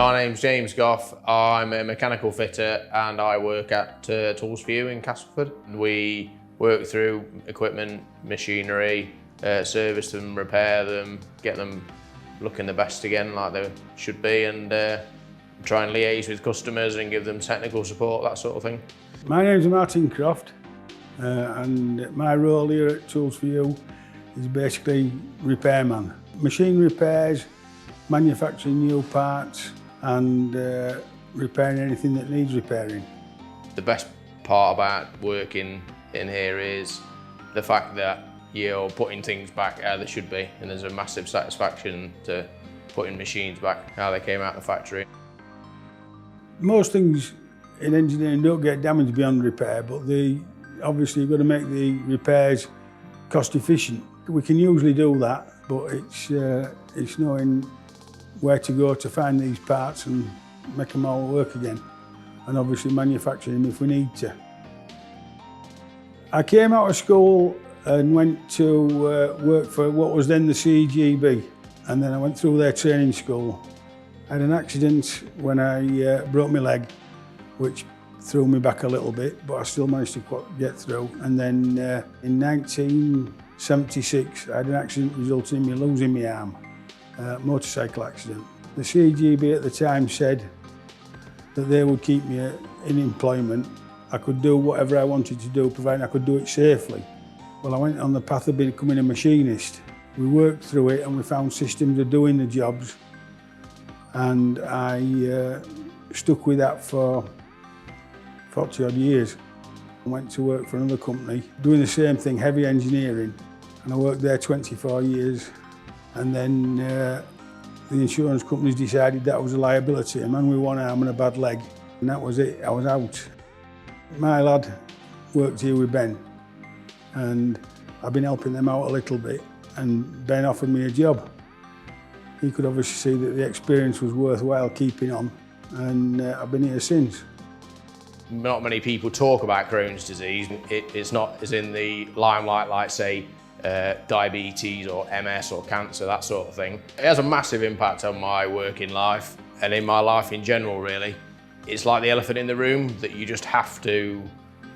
My name's James Goff. I'm a mechanical fitter and I work at Toolz4U in Castleford. We work through equipment, machinery, service them, repair them, get them looking the best again like they should be, and try and liaise with customers and give them technical support, that sort of thing. My name's Martin Croft and my role here at Toolz4U is basically repairman. Machine repairs, manufacturing new parts and repairing anything that needs repairing. The best part about working in here is the fact that you're putting things back how they should be, and there's a massive satisfaction to putting machines back how they came out of the factory. Most things in engineering don't get damaged beyond repair, but obviously you've got to make the repairs cost efficient. We can usually do that, but it's knowing where to go to find these parts and make them all work again, and obviously manufacturing them if we need to. I came out of school and went to work for what was then the CGB, and then I went through their training school. I had an accident when I broke my leg, which threw me back a little bit, but I still managed to get through. And then in 1976, I had an accident resulting in me losing my arm, a motorcycle accident. The CGB at the time said that they would keep me in employment. I could do whatever I wanted to do, provided I could do it safely. Well, I went on the path of becoming a machinist. We worked through it and we found systems of doing the jobs, and I stuck with that for 40 odd years. I went to work for another company doing the same thing, heavy engineering, and I worked there 24 years. And then the insurance companies decided that was a liability, a man with one arm and a bad leg, and that was it, I was out. My lad worked here with Ben, and I've been helping them out a little bit, and Ben offered me a job. He could obviously see that the experience was worthwhile keeping on, and I've been here since. Not many people talk about Crohn's disease. It's not as in the limelight like, say, diabetes or MS or cancer, that sort of thing. It has a massive impact on my working life and in my life in general, really. It's like the elephant in the room that you just I have to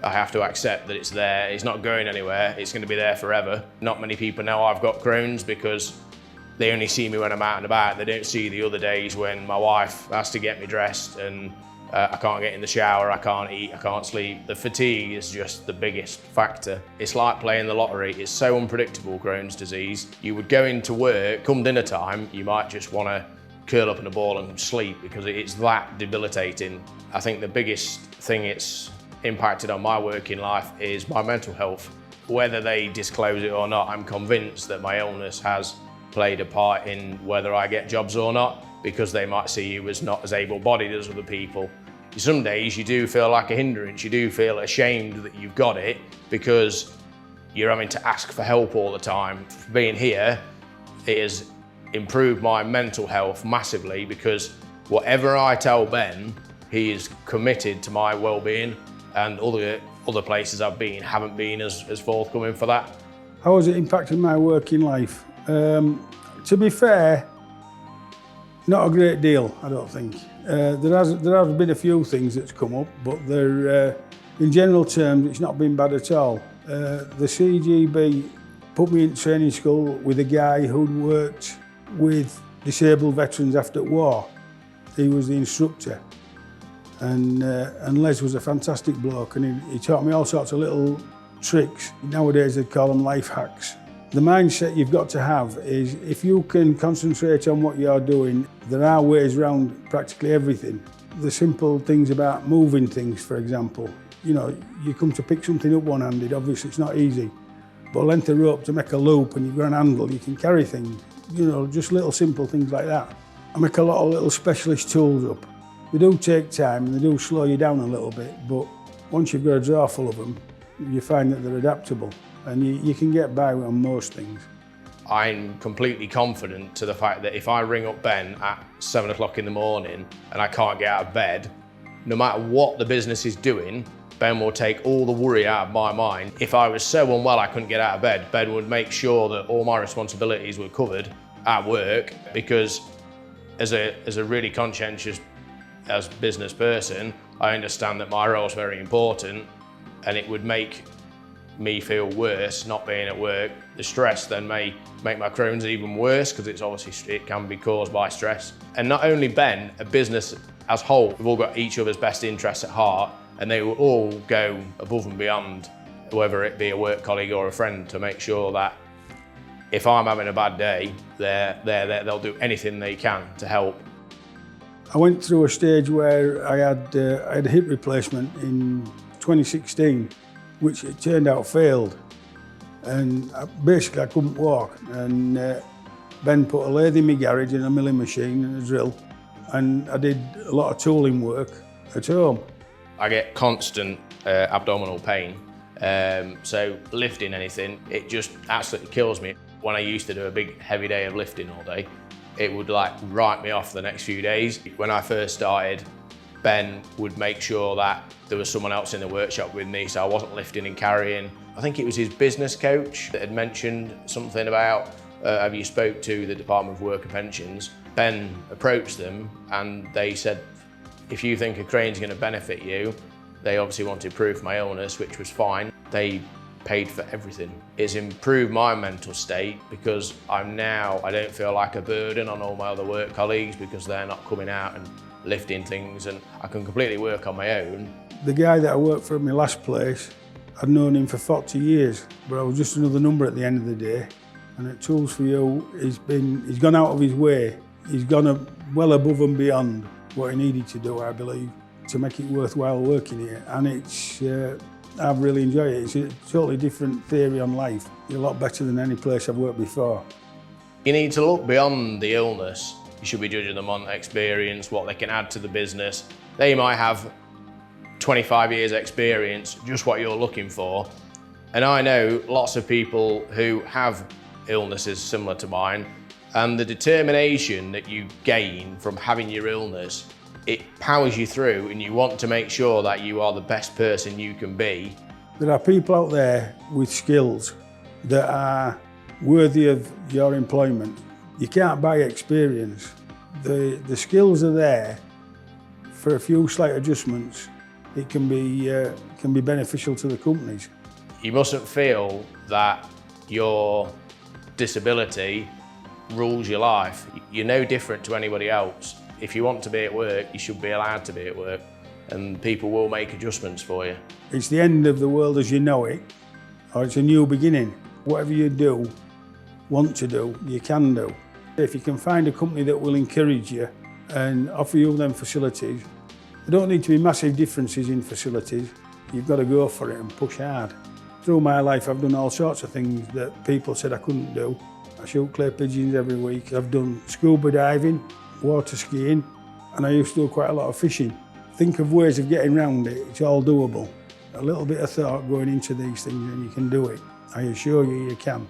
accept that it's there. It's not going anywhere. It's going to be there forever. Not many people know I've got Crohn's because they only see me when I'm out and about. They don't see the other days when my wife has to get me dressed and I can't get in the shower, I can't eat, I can't sleep. The fatigue is just the biggest factor. It's like playing the lottery. It's so unpredictable, Crohn's disease. You would go into work, come dinner time, you might just want to curl up in a ball and sleep because it's that debilitating. I think the biggest thing it's impacted on my working life is my mental health. Whether they disclose it or not, I'm convinced that my illness has played a part in whether I get jobs or not, because they might see you as not as able-bodied as other people. Some days you do feel like a hindrance, you do feel ashamed that you've got it because you're having to ask for help all the time. Being here, it has improved my mental health massively because whatever I tell Ben, he is committed to my well-being, and other places I've been haven't been as forthcoming for that. How has it impacted my working life? To be fair, not a great deal, I don't think. There has been a few things that's come up, but in general terms, it's not been bad at all. The CGB put me in training school with a guy who'd worked with disabled veterans after war. He was the instructor, and Les was a fantastic bloke, and he taught me all sorts of little tricks. Nowadays they'd call them life hacks. The mindset you've got to have is if you can concentrate on what you're doing, there are ways around practically everything. The simple things about moving things, for example. You know, you come to pick something up one-handed, obviously it's not easy, but a length of rope to make a loop and you've got an handle, you can carry things. You know, just little simple things like that. I make a lot of little specialist tools up. They do take time and they do slow you down a little bit, but once you've got a drawer full of them, you find that they're adaptable. And you can get by on most things. I'm completely confident to the fact that if I ring up Ben at 7 o'clock in the morning and I can't get out of bed, no matter what the business is doing, Ben will take all the worry out of my mind. If I was so unwell I couldn't get out of bed, Ben would make sure that all my responsibilities were covered at work, because As a really conscientious as business person, I understand that my role is very important, and it would make me feel worse not being at work. The stress then may make my Crohn's even worse, because it can be caused by stress. And not only Ben, a business as a whole, we've all got each other's best interests at heart, and they will all go above and beyond, whether it be a work colleague or a friend, to make sure that if I'm having a bad day, they'll do anything they can to help. I went through a stage where I had a hip replacement in 2016, which it turned out failed. And basically I couldn't walk. And Ben put a lathe in my garage and a milling machine and a drill. And I did a lot of tooling work at home. I get constant abdominal pain. So lifting anything, it just absolutely kills me. When I used to do a big heavy day of lifting all day, it would like write me off the next few days. When I first started, Ben would make sure that there was someone else in the workshop with me, so I wasn't lifting and carrying. I think it was his business coach that had mentioned something about, have you spoke to the Department of Work and Pensions? Ben approached them and they said, if you think a crane's going to benefit you, they obviously wanted proof of my illness, which was fine. They paid for everything. It's improved my mental state, because I don't feel like a burden on all my other work colleagues, because they're not coming out and lifting things, and I can completely work on my own. The guy that I worked for at my last place, I'd known him for 40 years, but I was just another number at the end of the day. And at Toolz4U, he's gone out of his way. He's gone well above and beyond what he needed to do, I believe, to make it worthwhile working here. And I've really enjoyed it. It's a totally different theory on life. It's a lot better than any place I've worked before. You need to look beyond the illness. You should be judging them on experience, what they can add to the business. They might have 25 years experience, just what you're looking for. And I know lots of people who have illnesses similar to mine, and the determination that you gain from having your illness, it powers you through, and you want to make sure that you are the best person you can be. There are people out there with skills that are worthy of your employment. You can't buy experience. The skills are there. For a few slight adjustments, it can be beneficial to the companies. You mustn't feel that your disability rules your life. You're no different to anybody else. If you want to be at work, you should be allowed to be at work, and people will make adjustments for you. It's the end of the world as you know it, or it's a new beginning. Whatever you want to do, you can do. If you can find a company that will encourage you and offer you them facilities, there don't need to be massive differences in facilities. You've got to go for it and push hard. Through my life, I've done all sorts of things that people said I couldn't do. I shoot clay pigeons every week. I've done scuba diving, water skiing, and I used to do quite a lot of fishing. Think of ways of getting around it. It's all doable. A little bit of thought going into these things and you can do it. I assure you, you can.